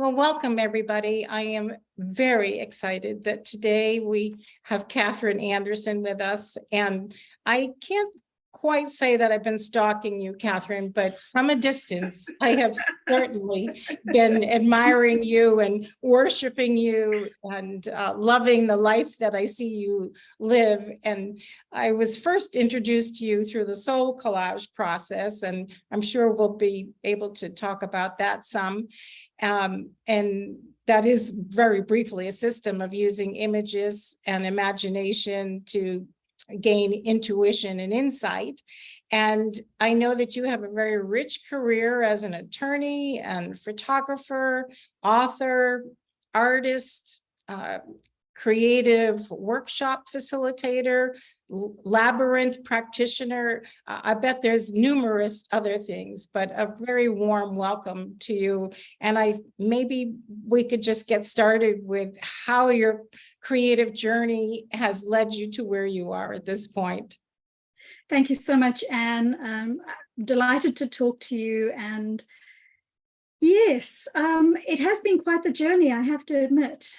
Well, welcome everybody. I am very excited that today we have Catherine Anderson with us, and I can't quite say that I've been stalking you, Catherine, but from a distance, I have certainly been admiring you and worshiping you and loving the life that I see you live. And I was first introduced to you through the SoulCollage process, and I'm sure we'll be able to talk about that some. And that is very briefly a system of using images and imagination to gain intuition and insight. And I know that you have a very rich career as an attorney and photographer, author, artist, creative workshop facilitator, Labyrinth practitioner. I bet there's numerous other things, but a very warm welcome to you. And maybe we could just get started with how your creative journey has led you to where you are at this point. Thank you so much, Anne. I'm delighted to talk to you. And yes, it has been quite the journey, I have to admit.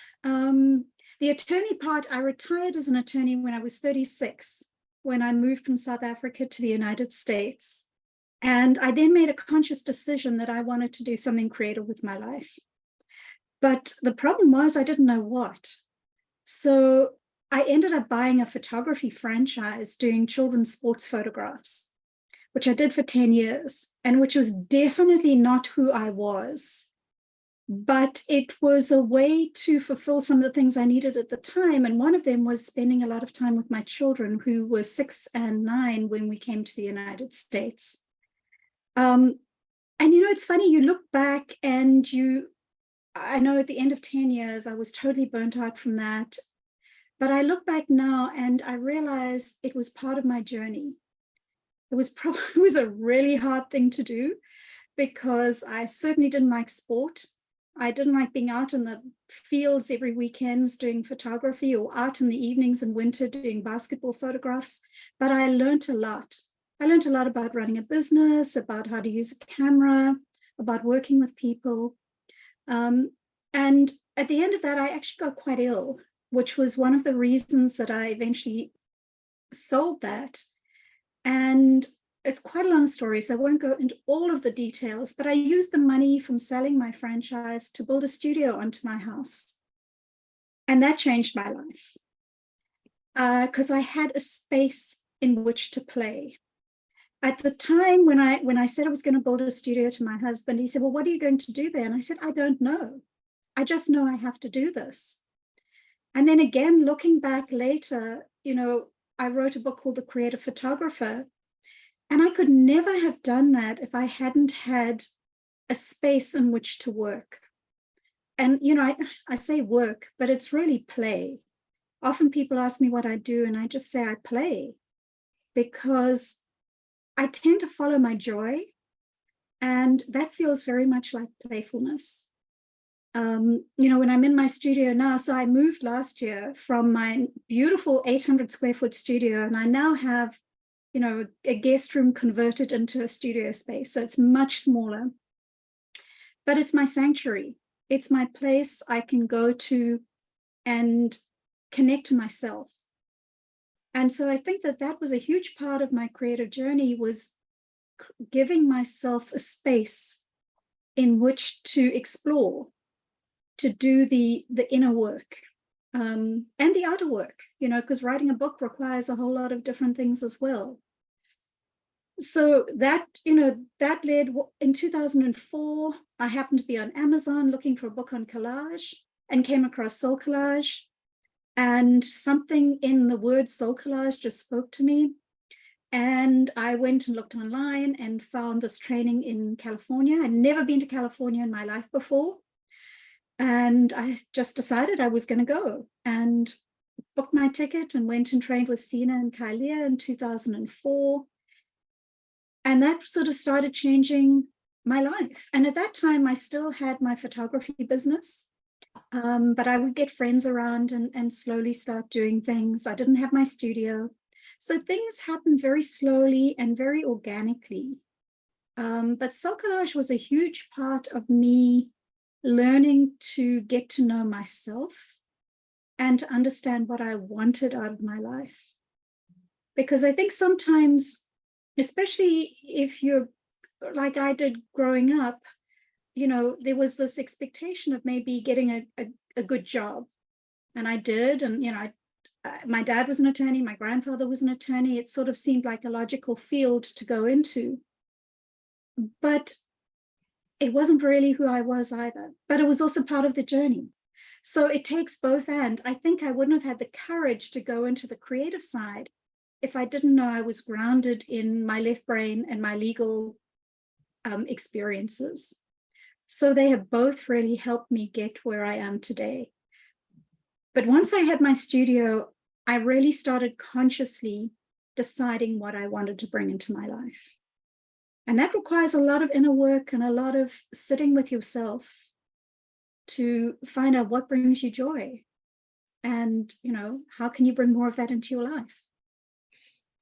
The attorney part, I retired as an attorney when I was 36, when I moved from South Africa to the United States. And I then made a conscious decision that I wanted to do something creative with my life. But the problem was I didn't know what. So I ended up buying a photography franchise doing children's sports photographs, which I did for 10 years, and which was definitely not who I was. But it was a way to fulfill some of the things I needed at the time. And one of them was spending a lot of time with my children, who were 6 and 9 when we came to the United States. And it's funny, you look back and I know at the end of 10 years, I was totally burnt out from that. But I look back now and I realize it was part of my journey. It was a really hard thing to do because I certainly didn't like sport. I didn't like being out in the fields every weekends doing photography, or out in the evenings in winter doing basketball photographs, but I learned a lot. I learned a lot about running a business, about how to use a camera, about working with people. And at the end of that, I actually got quite ill, which was one of the reasons that I eventually sold that. And it's quite a long story, so I won't go into all of the details, but I used the money from selling my franchise to build a studio onto my house. And that changed my life because I had a space in which to play. At the time when I said I was going to build a studio to my husband, he said, well, what are you going to do there? And I said, I don't know. I just know I have to do this. And then again, looking back later, I wrote a book called The Creative Photographer. And I could never have done that if I hadn't had a space in which to work. And, I say work, but it's really play. Often people ask me what I do, and I just say I play, because I tend to follow my joy. And that feels very much like playfulness. When I'm in my studio now, so I moved last year from my beautiful 800 square foot studio, and I now have a guest room converted into a studio space. So it's much smaller, but it's my sanctuary. It's my place I can go to and connect to myself. And so I think that was a huge part of my creative journey, was giving myself a space in which to explore, to do the inner work. And the outer work, because writing a book requires a whole lot of different things as well. So that led, in 2004, I happened to be on Amazon looking for a book on collage and came across SoulCollage. And something in the word SoulCollage just spoke to me. And I went and looked online and found this training in California. I'd never been to California in my life before. And I just decided I was going to go and booked my ticket and went and trained with Sina and Kailia in 2004. And that sort of started changing my life. And at that time, I still had my photography business, but I would get friends around and slowly start doing things. I didn't have my studio. So things happened very slowly and very organically. But SoulCollage was a huge part of me learning to get to know myself and to understand what I wanted out of my life. Because I think sometimes, especially if you're like I did growing up, you know, there was this expectation of maybe getting a good job. And I did. And, you know, my dad was an attorney. My grandfather was an attorney. It sort of seemed like a logical field to go into. But it wasn't really who I was either. But it was also part of the journey. So it takes both. And I think I wouldn't have had the courage to go into the creative side if I didn't know I was grounded in my left brain and my legal experiences. So they have both really helped me get where I am today. But once I had my studio, I really started consciously deciding what I wanted to bring into my life. And that requires a lot of inner work and a lot of sitting with yourself to find out what brings you joy. And, you know, how can you bring more of that into your life?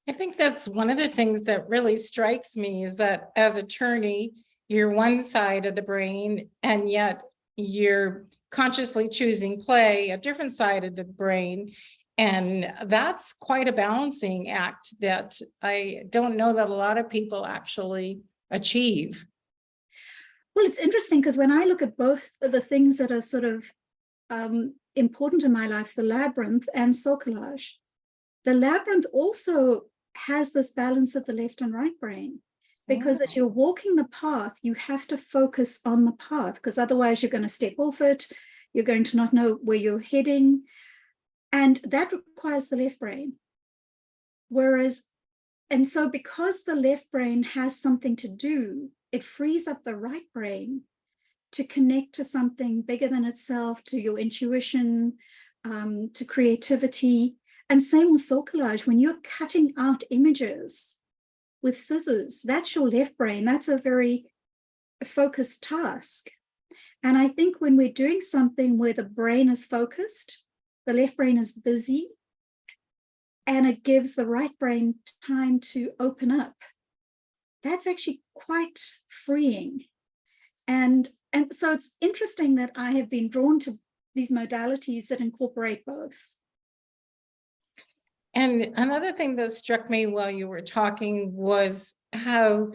I think that's one of the things that really strikes me is that as attorney, you're one side of the brain, and yet you're consciously choosing play, a different side of the brain. And that's quite a balancing act that I don't know that a lot of people actually achieve. Well, it's interesting because when I look at both of the things that are sort of important in my life, the Labyrinth and SoulCollage, the Labyrinth also has this balance of the left and right brain. Because as you're walking the path, you have to focus on the path, because otherwise you're going to step off it. You're going to not know where you're heading. And that requires the left brain. And so because the left brain has something to do, it frees up the right brain to connect to something bigger than itself, to your intuition, to creativity. And same with SoulCollage, when you're cutting out images with scissors, that's your left brain. That's a very focused task. And I think when we're doing something where the brain is focused, the left brain is busy, and it gives the right brain time to open up, that's actually quite freeing. And so it's interesting that I have been drawn to these modalities that incorporate both. And another thing that struck me while you were talking was how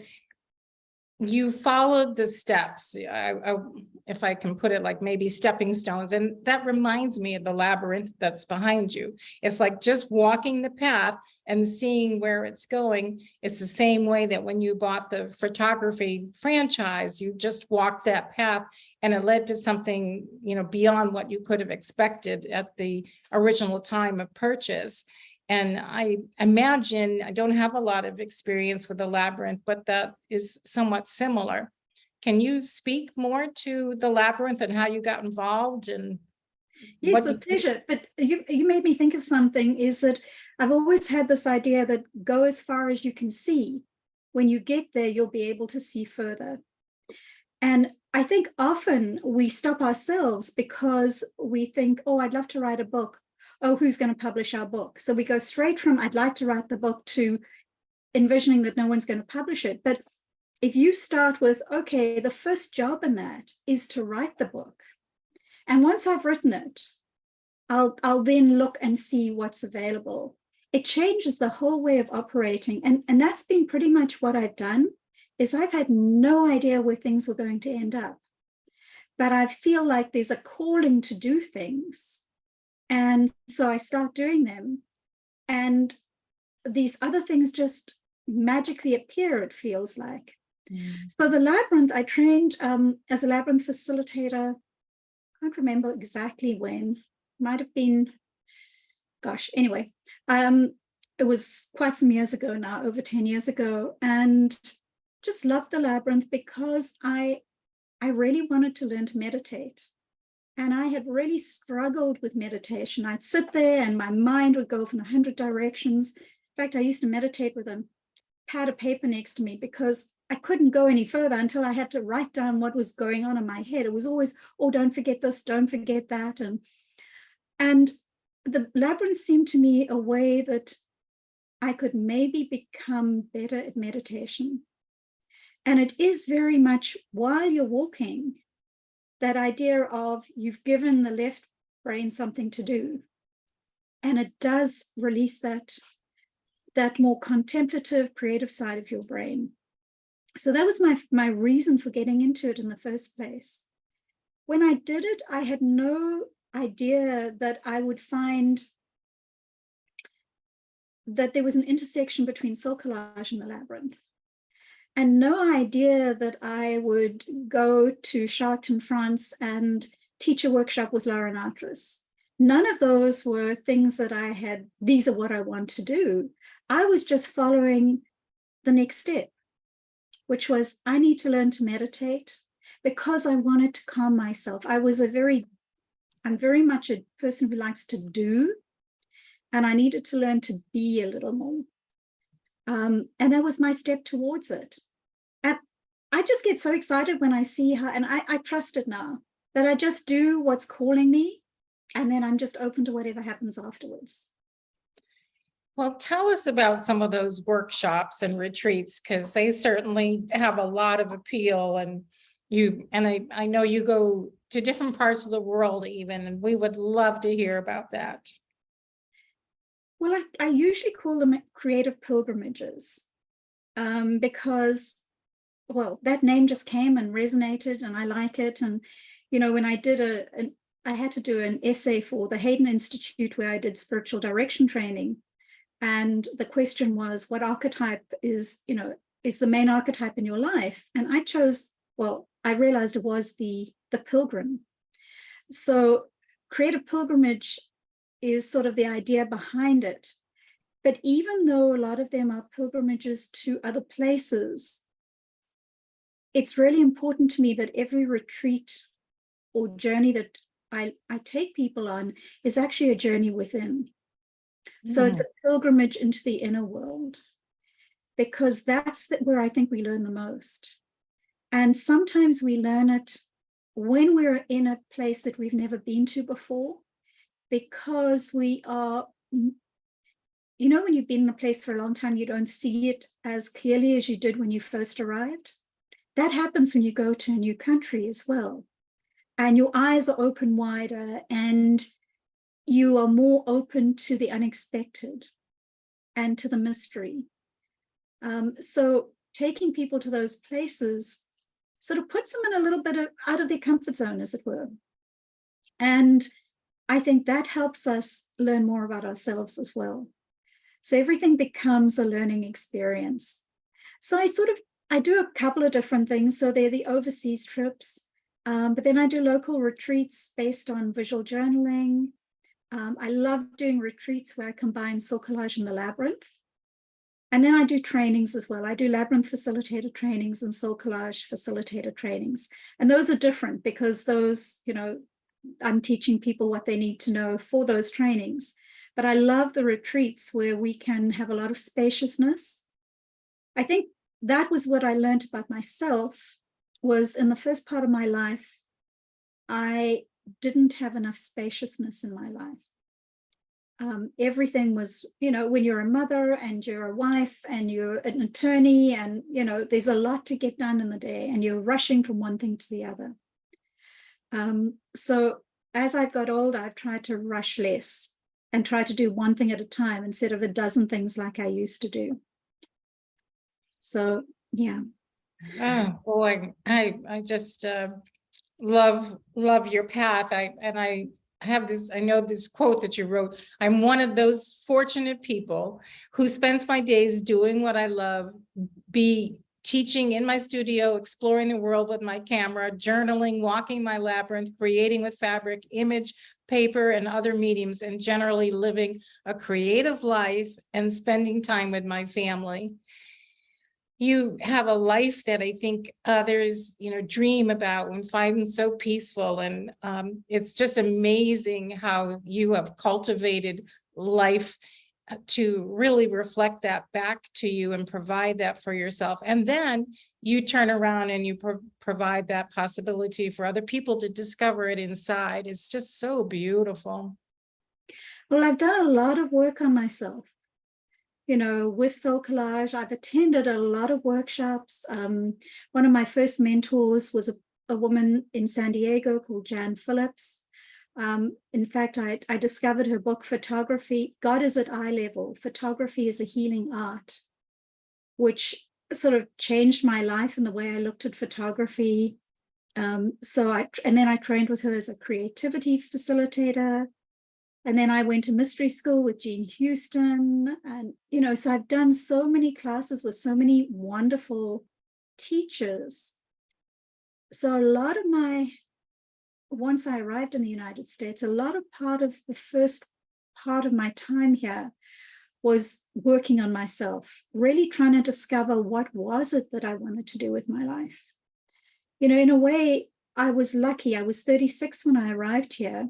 you followed the steps, if I can put it like maybe stepping stones. And that reminds me of the labyrinth that's behind you. It's like just walking the path and seeing where it's going. It's the same way that when you bought the photography franchise, you just walked that path and it led to something, you know, beyond what you could have expected at the original time of purchase. And I imagine, I don't have a lot of experience with the labyrinth, but that is somewhat similar. Can you speak more to the labyrinth and how you got involved? And yes, with pleasure. But you made me think of something, is that I've always had this idea that go as far as you can see. When you get there, you'll be able to see further. And I think often we stop ourselves because we think, oh, I'd love to write a book. Oh, who's going to publish our book? So we go straight from I'd like to write the book to envisioning that no one's going to publish it. But if you start with, okay, the first job in that is to write the book. And once I've written it, I'll then look and see what's available. It changes the whole way of operating. And that's been pretty much what I've done, is I've had no idea where things were going to end up. But I feel like there's a calling to do things. And so I start doing them, and these other things just magically appear, it feels like. So the Labyrinth, I trained as a Labyrinth facilitator. I can't remember exactly when. Might have been, gosh, anyway. It was quite some years ago now, over 10 years ago, and just loved the Labyrinth because I really wanted to learn to meditate. And I had really struggled with meditation. I'd sit there and my mind would go off in 100 directions. In fact, I used to meditate with a pad of paper next to me because I couldn't go any further until I had to write down what was going on in my head. It was always, oh, don't forget this, don't forget that. And the Labyrinth seemed to me a way that I could maybe become better at meditation. And it is very much while you're walking, that idea of you've given the left brain something to do, and it does release that more contemplative, creative side of your brain. So that was my reason for getting into it in the first place. When I did it, I had no idea that I would find that there was an intersection between SoulCollage and the Labyrinth. And no idea that I would go to Chartres, France, and teach a workshop with Lauren Artris. None of those were things that I had, these are what I want to do. I was just following the next step, which was I need to learn to meditate because I wanted to calm myself. I'm very much a person who likes to do, and I needed to learn to be a little more. And that was my step towards it. And I just get so excited when I see her, and I trust it now, that I just do what's calling me, and then I'm just open to whatever happens afterwards. Well, tell us about some of those workshops and retreats, because they certainly have a lot of appeal, and I know you go to different parts of the world even, and we would love to hear about that. Well, I usually call them creative pilgrimages because, well, that name just came and resonated, and I like it. And, you know, when I did I had to do an essay for the Hayden Institute where I did spiritual direction training. And the question was, what archetype is the main archetype in your life? And I chose, well, I realized it was the pilgrim. So creative pilgrimage is sort of the idea behind it. But even though a lot of them are pilgrimages to other places, it's really important to me that every retreat or journey that I take people on is actually a journey within. So it's a pilgrimage into the inner world, because that's where I think we learn the most. And sometimes we learn it when we're in a place that we've never been to before, because we are, you know, when you've been in a place for a long time, you don't see it as clearly as you did when you first arrived. That happens when you go to a new country as well. And your eyes are open wider, and you are more open to the unexpected and to the mystery. So taking people to those places sort of puts them in a little bit out of their comfort zone, as it were. And I think that helps us learn more about ourselves as well. So everything becomes a learning experience. So I do a couple of different things. So they're the overseas trips, but then I do local retreats based on visual journaling. I love doing retreats where I combine SoulCollage and the Labyrinth. And then I do trainings as well. I do Labyrinth Facilitator trainings and SoulCollage Facilitator trainings. And those are different because those, you know, I'm teaching people what they need to know for those trainings. But I love the retreats where we can have a lot of spaciousness. I think that was what I learned about myself, was in the first part of my life, I didn't have enough spaciousness in my life. Everything was, you know, when you're a mother and you're a wife and you're an attorney, and, you know, there's a lot to get done in the day and you're rushing from one thing to the other. So as I've got older, I've tried to rush less and try to do one thing at a time instead of a dozen things like I used to do. So, yeah. Oh boy, I just love your path. I have this, I know this quote that you wrote: I'm one of those fortunate people who spends my days doing what I love, be teaching in my studio, exploring the world with my camera, journaling, walking my labyrinth, creating with fabric, image, paper, and other mediums, and generally living a creative life and spending time with my family. You have a life that I think others, you know, dream about and find so peaceful. And it's just amazing how you have cultivated life to really reflect that back to you and provide that for yourself. And then you turn around and you provide that possibility for other people to discover it inside. It's just so beautiful. Well, I've done a lot of work on myself. You know, with SoulCollage, I've attended a lot of workshops. One of my first mentors was a woman in San Diego called Jan Phillips. In fact, I discovered her book, Photography, God is at Eye Level, Photography is a Healing Art, which sort of changed my life and the way I looked at photography. And then I trained with her as a creativity facilitator. And then I went to mystery school with Jean Houston. And, so I've done so many classes with so many wonderful teachers. So once I arrived in the United States, part of the first part of my time here was working on myself, really trying to discover what was it that I wanted to do with my life. In a way, I was lucky. I was 36 when I arrived here,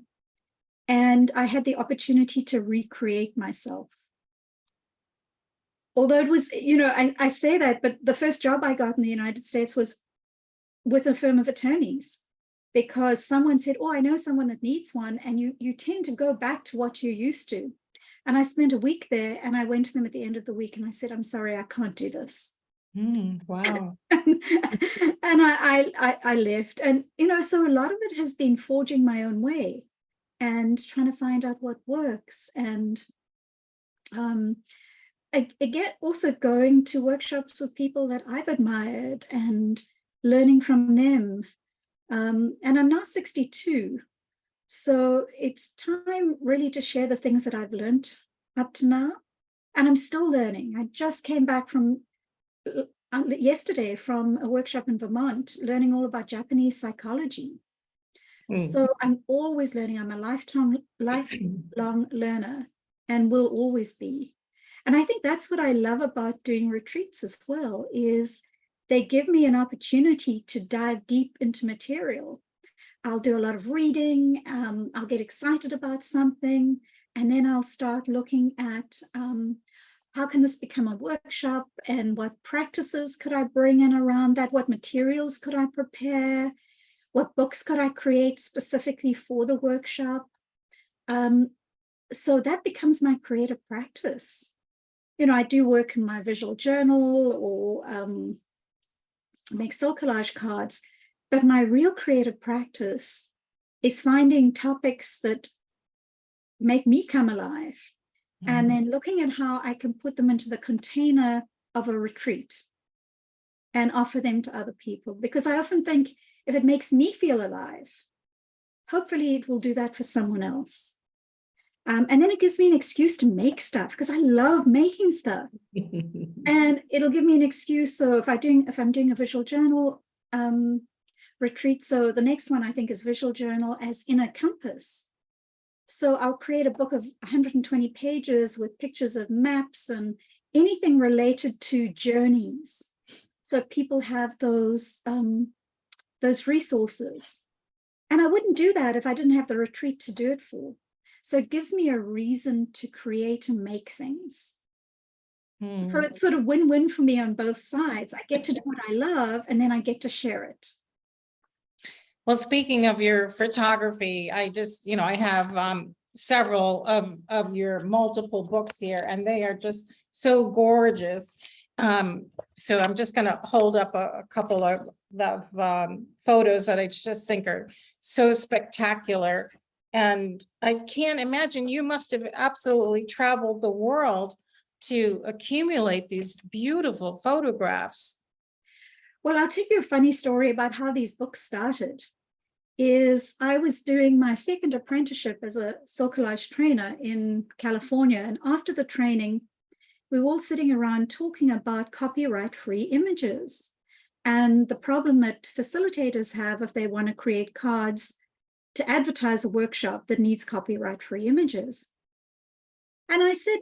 and I had the opportunity to recreate myself. Although it was, I say that, but the first job I got in the United States was with a firm of attorneys, because someone said, oh, I know someone that needs one. And you tend to go back to what you're used to. And I spent a week there, and I went to them at the end of the week and I said, I'm sorry, I can't do this. Wow. And I left. And, so a lot of it has been forging my own way and trying to find out what works. And again, also going to workshops with people that I've admired and learning from them. And I'm now 62. So it's time really to share the things that I've learned up to now. And I'm still learning. I just came back from yesterday from a workshop in Vermont, learning all about Japanese psychology. So I'm always learning. I'm a lifelong learner and will always be. And I think that's what I love about doing retreats as well, is they give me an opportunity to dive deep into material. I'll do a lot of reading. I'll get excited about something, and then I'll start looking at how can this become a workshop, and what practices could I bring in around that? What materials could I prepare? What books could I create specifically for the workshop? So that becomes my creative practice. I do work in my visual journal or make SoulCollage cards, but my real creative practice is finding topics that make me come alive, and then looking at how I can put them into the container of a retreat and offer them to other people. Because I often think, if it makes me feel alive, hopefully it will do that for someone else. And then it gives me an excuse to make stuff, because I love making stuff. And it'll give me an excuse. So if I'm doing a visual journal retreat, so the next one I think is visual journal as inner compass. So I'll create a book of 120 pages with pictures of maps and anything related to journeys, so people have those resources. And I wouldn't do that if I didn't have the retreat to do it for. So it gives me a reason to create and make things. So it's sort of win-win for me on both sides. I get to do what I love, and then I get to share it. Well, speaking of your photography, I just, I have several of your multiple books here, and they are just so gorgeous. So I'm just going to hold up a couple of photos that I just think are so spectacular. And I can't imagine, you must have absolutely traveled the world to accumulate these beautiful photographs. Well, I'll tell you a funny story about how these books started. I was doing my second apprenticeship as a SoulCollage trainer in California. And after the training, we were all sitting around talking about copyright-free images and the problem that facilitators have if they want to create cards to advertise a workshop that needs copyright-free images. And I said,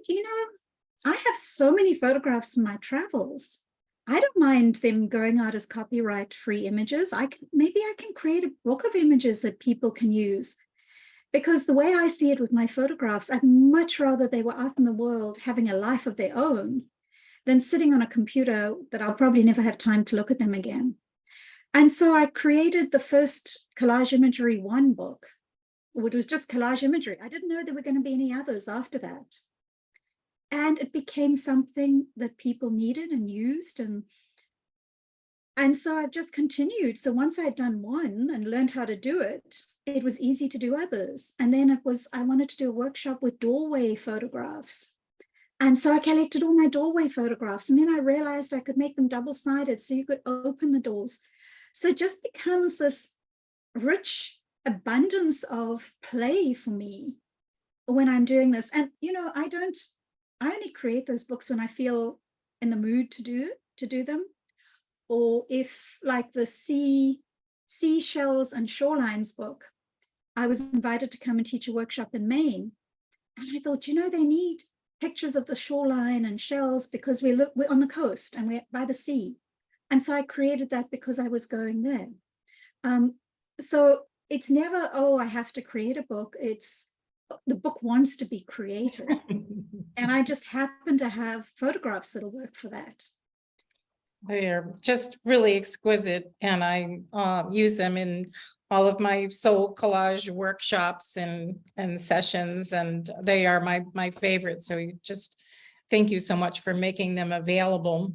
I have so many photographs from my travels. I don't mind them going out as copyright-free images. Maybe I can create a book of images that people can use. Because the way I see it with my photographs, I'd much rather they were out in the world having a life of their own than sitting on a computer that I'll probably never have time to look at them again. And so I created the first Collage Imagery 1 book, which was just collage imagery. I didn't know there were going to be any others after that. And it became something that people needed and used. And And so I've just continued. So once I'd done one and learned how to do it, it was easy to do others. And then I wanted to do a workshop with doorway photographs. And so I collected all my doorway photographs. And then I realized I could make them double-sided so you could open the doors. So it just becomes this rich abundance of play for me when I'm doing this. And, I only create those books when I feel in the mood to do them. Or if, like the seashells and shorelines book, I was invited to come and teach a workshop in Maine. And I thought, they need pictures of the shoreline and shells because we're on the coast and we're by the sea. And so I created that because I was going there. So it's never, I have to create a book. It's the book wants to be created. And I just happen to have photographs that'll work for that. They're just really exquisite, and I use them in all of my SoulCollage workshops and sessions, and they are my favorite. So just thank you so much for making them available.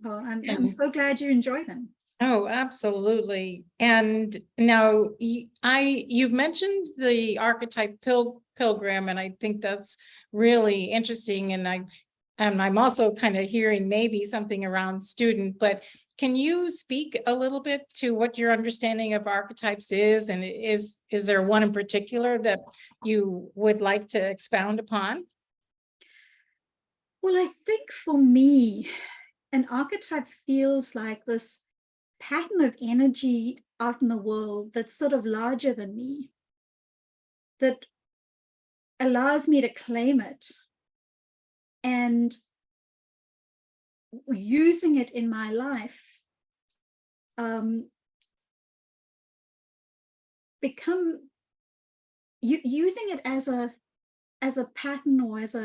Well, I'm so glad you enjoy them. Oh, absolutely. And now you've mentioned the archetype pilgrim, and I think that's really interesting. And I'm also kind of hearing maybe something around student, but can you speak a little bit to what your understanding of archetypes is? And is there one in particular that you would like to expound upon? Well, I think for me, an archetype feels like this pattern of energy out in the world that's sort of larger than me, that allows me to claim it and using it in my life, using it as a pattern or as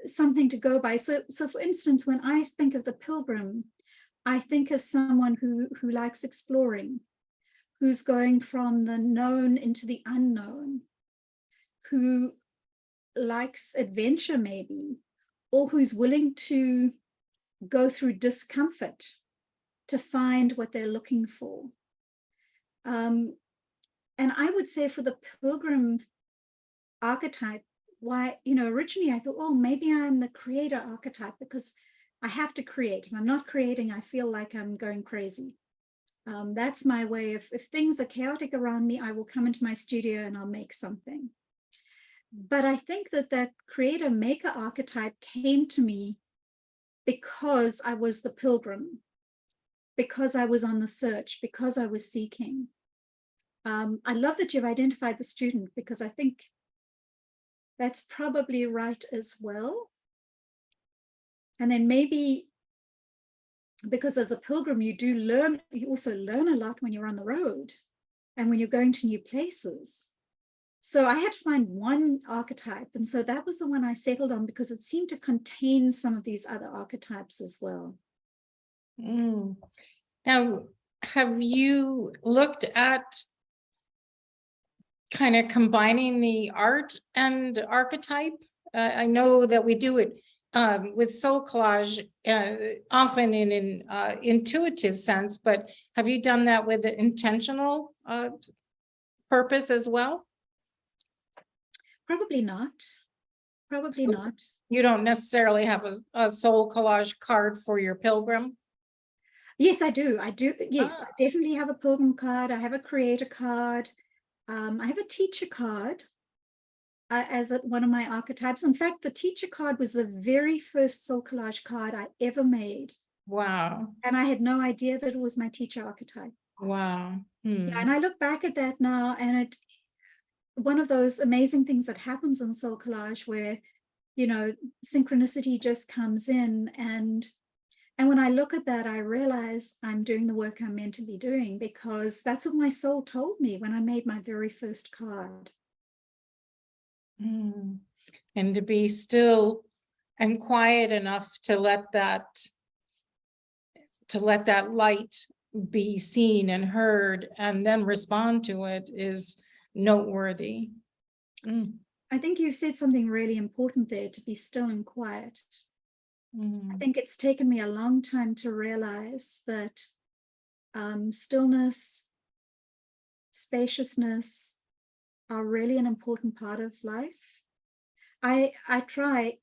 something to go by. So for instance, when I think of the pilgrim, I think of someone who likes exploring, who's going from the known into the unknown, who likes adventure maybe, or who's willing to go through discomfort to find what they're looking for. And I would say for the pilgrim archetype, why, originally I thought, maybe I'm the creator archetype because I have to create. If I'm not creating, I feel like I'm going crazy. That's my way of, if things are chaotic around me, I will come into my studio and I'll make something. But I think that creator maker archetype came to me because I was the pilgrim, because I was on the search, because I was seeking. I love that you've identified the student because I think that's probably right as well. And then maybe because as a pilgrim, you also learn a lot when you're on the road and when you're going to new places. So I had to find one archetype. And so that was the one I settled on because it seemed to contain some of these other archetypes as well. Now, have you looked at kind of combining the art and archetype? I know that we do it with SoulCollage often in an intuitive sense, but have you done that with an intentional purpose as well? Probably not. Probably not. You don't necessarily have a SoulCollage card for your pilgrim? Yes, I do. Yes, I definitely have a pilgrim card. I have a creator card. I have a teacher card as one of my archetypes. In fact, the teacher card was the very first SoulCollage card I ever made. Wow. And I had no idea that it was my teacher archetype. Wow. Yeah, and I look back at that now, and one of those amazing things that happens in SoulCollage where, synchronicity just comes in. And when I look at that, I realize I'm doing the work I'm meant to be doing because that's what my soul told me when I made my very first card. And to be still and quiet enough to let that light be seen and heard and then respond to it is noteworthy. I think you've said something really important there, to be still and quiet. I think it's taken me a long time to realize that stillness, spaciousness are really an important part of life. I try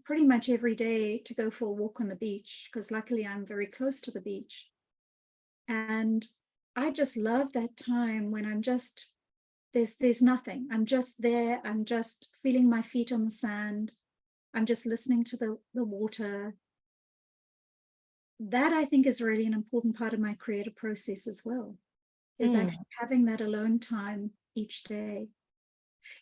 pretty much every day to go for a walk on the beach, because luckily I'm very close to the beach. And I just love that time when I'm just, there's nothing. I'm just there. I'm just feeling my feet on the sand. I'm just listening to the water. That I think is really an important part of my creative process as well, is actually having that alone time each day.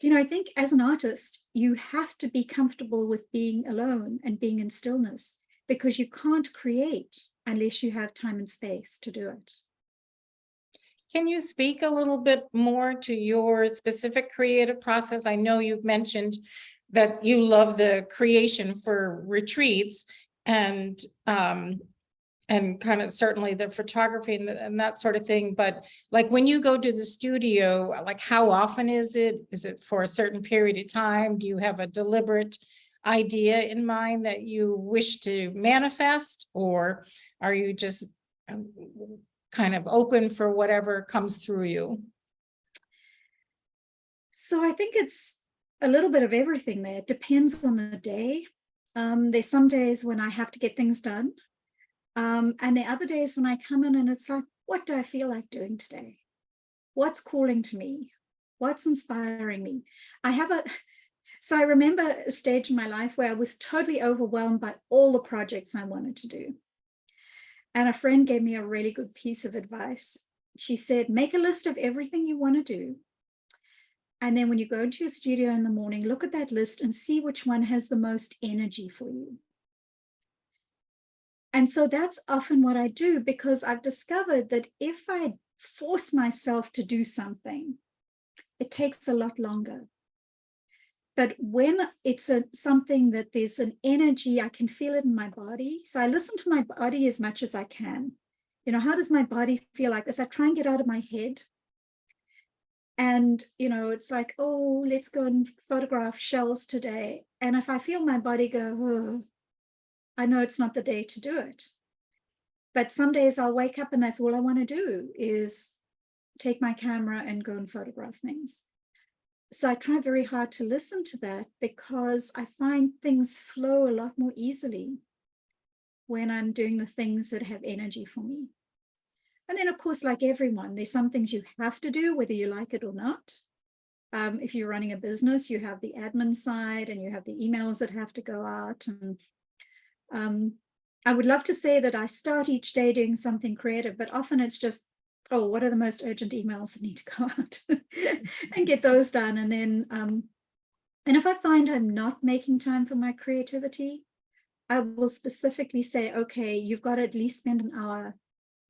You know, I think as an artist, you have to be comfortable with being alone and being in stillness, because you can't create unless you have time and space to do it. Can you speak a little bit more to your specific creative process? I know you've mentioned that you love the creation for retreats and kind of certainly the photography and that sort of thing. But like when you go to the studio, like how often is it? Is it for a certain period of time? Do you have a deliberate idea in mind that you wish to manifest, or are you just kind of open for whatever comes through you? So I think it's a little bit of everything there. It depends on the day. There's some days when I have to get things done. And the other days when I come in and it's like, what do I feel like doing today? What's calling to me? What's inspiring me? So I remember a stage in my life where I was totally overwhelmed by all the projects I wanted to do. And a friend gave me a really good piece of advice. She said, make a list of everything you want to do. And then when you go into your studio in the morning, look at that list and see which one has the most energy for you. And so that's often what I do, because I've discovered that if I force myself to do something, it takes a lot longer. But when it's something that there's an energy, I can feel it in my body. So I listen to my body as much as I can. You know, how does my body feel like this? I try and get out of my head. And, you know, it's like, oh, let's go and photograph shells today. And if I feel my body go, oh, I know it's not the day to do it. But some days I'll wake up and that's all I want to do is take my camera and go and photograph things. So I try very hard to listen to that, because I find things flow a lot more easily when I'm doing the things that have energy for me. And then, of course, like everyone, there's some things you have to do, whether you like it or not. If you're running a business, you have the admin side and you have the emails that have to go out. And I would love to say that I start each day doing something creative, but often it's just, oh, what are the most urgent emails that need to go out and get those done. And then, and if I find I'm not making time for my creativity, I will specifically say, okay, you've got to at least spend an hour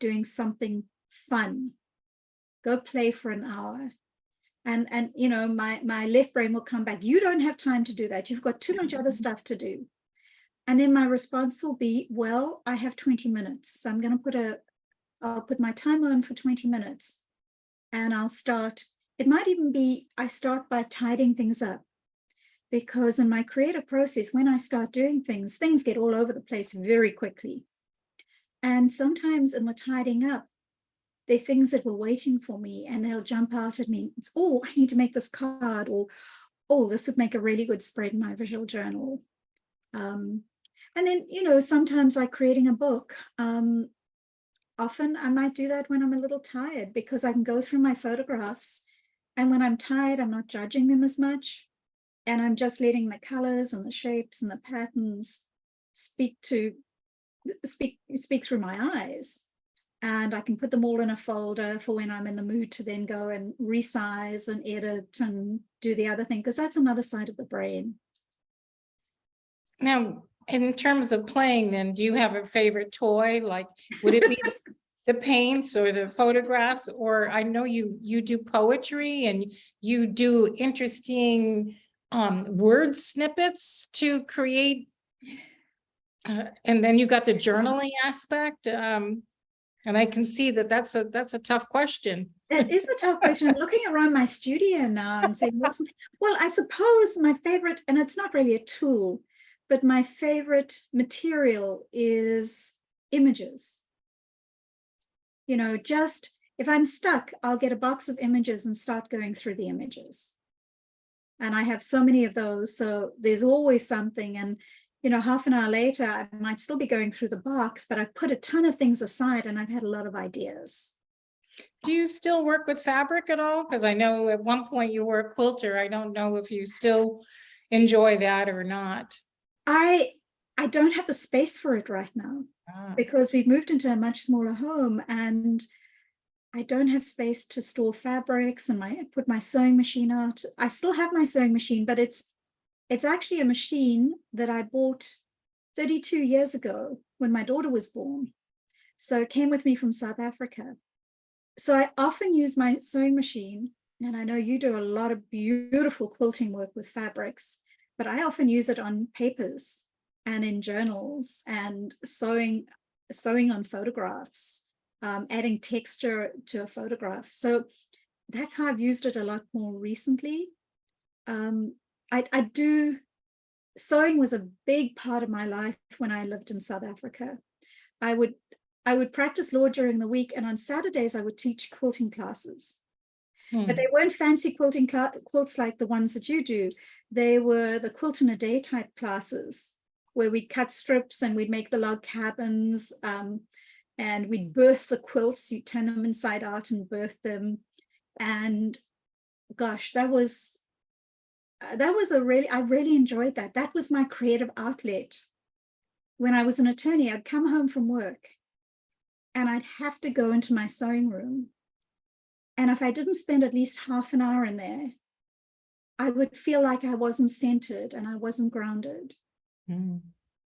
doing something fun. Go play for an hour. And you know, my left brain will come back. You don't have time to do that. You've got too much other stuff to do. And then my response will be, well, I have 20 minutes. So I'm going to I'll put my timer on for 20 minutes and I'll start. It might even be, I start by tidying things up, because in my creative process, when I start doing things get all over the place very quickly. And sometimes in the tidying up, they're things that were waiting for me and they'll jump out at me. It's, oh, I need to make this card, or, oh, this would make a really good spread in my visual journal. And then, you know, sometimes like creating a book, often I might do that when I'm a little tired, because I can go through my photographs, and when I'm tired, I'm not judging them as much. And I'm just letting the colors and the shapes and the patterns speak through my eyes. And I can put them all in a folder for when I'm in the mood to then go and resize and edit and do the other thing, because that's another side of the brain. Now, in terms of playing, then, do you have a favorite toy? Like, would it be the paints or the photographs? Or I know you do poetry and you do interesting word snippets to create. And then you got the journaling aspect. And I can see that that's a tough question. That is a tough question. I'm looking around my studio now and saying, well, I suppose my favorite, and it's not really a tool, but my favorite material is images. You know, just if I'm stuck, I'll get a box of images and start going through the images. And I have so many of those. So there's always something. And, you know, half an hour later, I might still be going through the box, but I've put a ton of things aside and I've had a lot of ideas. Do you still work with fabric at all? Because I know at one point you were a quilter. I don't know if you still enjoy that or not. I don't have the space for it right now because we've moved into a much smaller home and I don't have space to store fabrics and put my sewing machine out. I still have my sewing machine, but it's actually a machine that I bought 32 years ago when my daughter was born. So it came with me from South Africa. So I often use my sewing machine, and I know you do a lot of beautiful quilting work with fabrics, but I often use it on papers and in journals and sewing on photographs. Adding texture to a photograph. So that's how I've used it a lot more recently. Sewing was a big part of my life when I lived in South Africa. I would practice law during the week, and on Saturdays I would teach quilting classes. But they weren't fancy quilting quilts like the ones that you do. They were the quilt in a day type classes where we'd cut strips and we'd make the log cabins. And we'd birth the quilts, you turn them inside out and birth them. And gosh, I really enjoyed that. That was my creative outlet. When I was an attorney, I'd come home from work and I'd have to go into my sewing room. And if I didn't spend at least half an hour in there, I would feel like I wasn't centered and I wasn't grounded.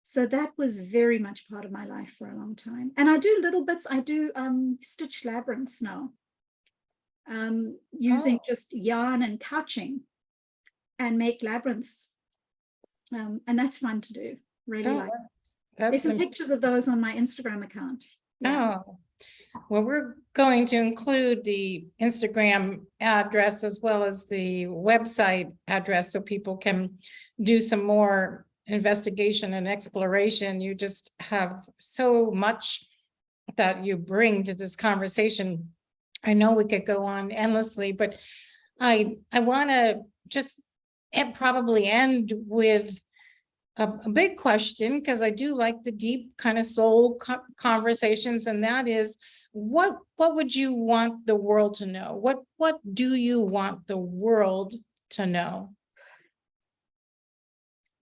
So that was very much part of my life for a long time. And I do little bits. I do stitch labyrinths now, using just yarn and couching and make labyrinths. And that's fun to do, really like. There's some pictures of those on my Instagram account. Yeah. Oh, well, we're going to include the Instagram address as well as the website address so people can do some more investigation and exploration. You just have so much that you bring to this conversation. I know we could go on endlessly, but I want to just probably end with a big question, because I do like the deep kind of soul conversations, and that is, what would you want the world to know? What do you want the world to know?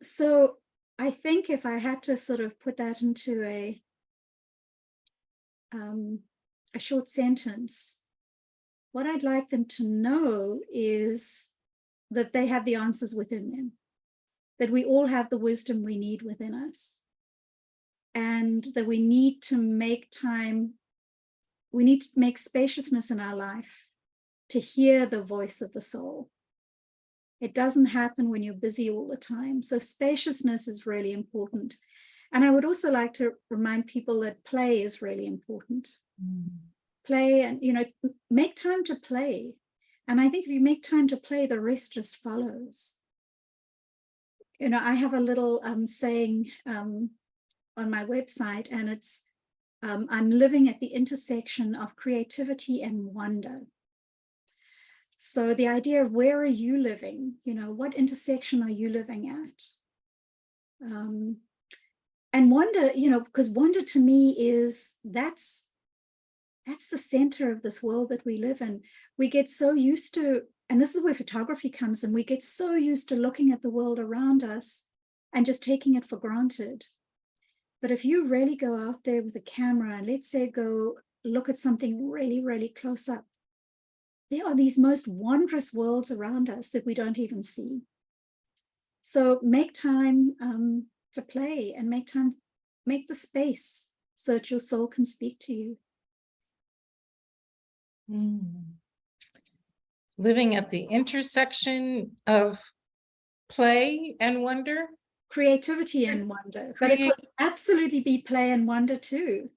So I think if I had to sort of put that into a short sentence, what I'd like them to know is that they have the answers within them, that we all have the wisdom we need within us, and that we need to make time, we need to make spaciousness in our life to hear the voice of the soul. It doesn't happen when you're busy all the time. So spaciousness is really important. And I would also like to remind people that play is really important. Play and, you know, make time to play. And I think if you make time to play, the rest just follows. You know, I have a little saying on my website, and it's, I'm living at the intersection of creativity and wonder. So the idea of where are you living? You know, what intersection are you living at? And wonder, you know, because wonder to me is that's the center of this world that we live in. We get so used to, and this is where photography comes in, we get so used to looking at the world around us and just taking it for granted. But if you really go out there with a camera and let's say go look at something really, really close up, there are these most wondrous worlds around us that we don't even see. So make time to play and make the space so that your soul can speak to you. Living at the intersection of play and wonder? Creativity and wonder, but it could absolutely be play and wonder too.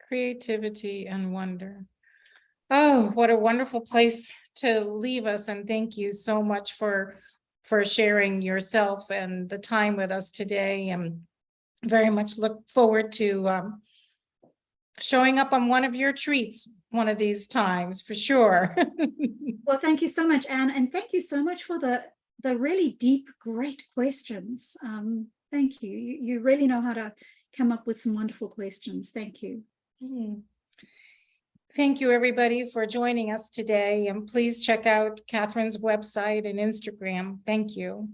Creativity and wonder. Oh, what a wonderful place to leave us. And thank you so much for sharing yourself and the time with us today. And very much look forward to showing up on one of your treats one of these times for sure. Well, thank you so much, Anne, and thank you so much for the really deep, great questions. Thank you. You really know how to come up with some wonderful questions. Thank you. Thank you, everybody, for joining us today. And please check out Catherine's website and Instagram. Thank you.